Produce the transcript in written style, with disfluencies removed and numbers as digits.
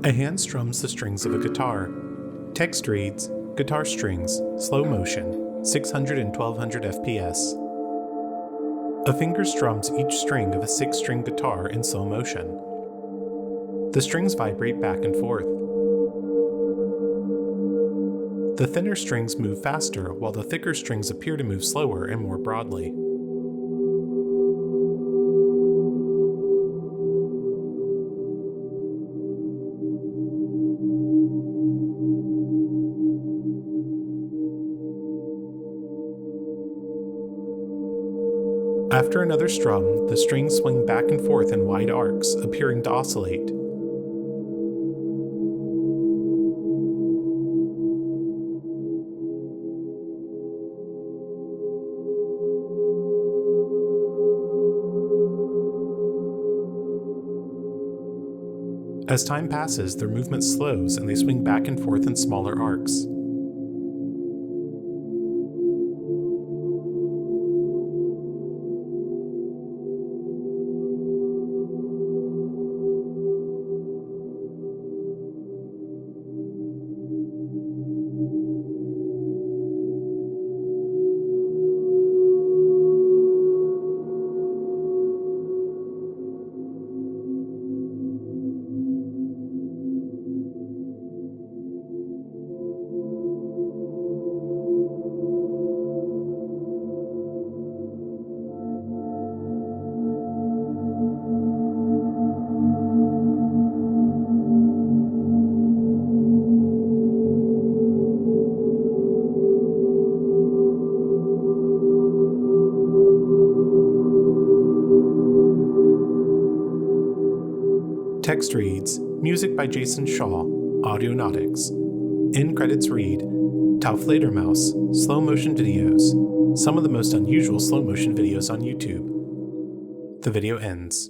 A hand strums the strings of a guitar. Text reads, guitar strings, slow motion, 600 and 1200 FPS. A finger strums each string of a 6-string guitar in slow motion. The strings vibrate back and forth. The thinner strings move faster, while the thicker strings appear to move slower and more broadly. After another strum, the strings swing back and forth in wide arcs, appearing to oscillate. As time passes, their movement slows and they swing back and forth in smaller arcs. Text reads, music by Jason Shaw, Audionautics. In credits read, Taufledermaus, slow motion videos, some of the most unusual slow motion videos on YouTube. The video ends.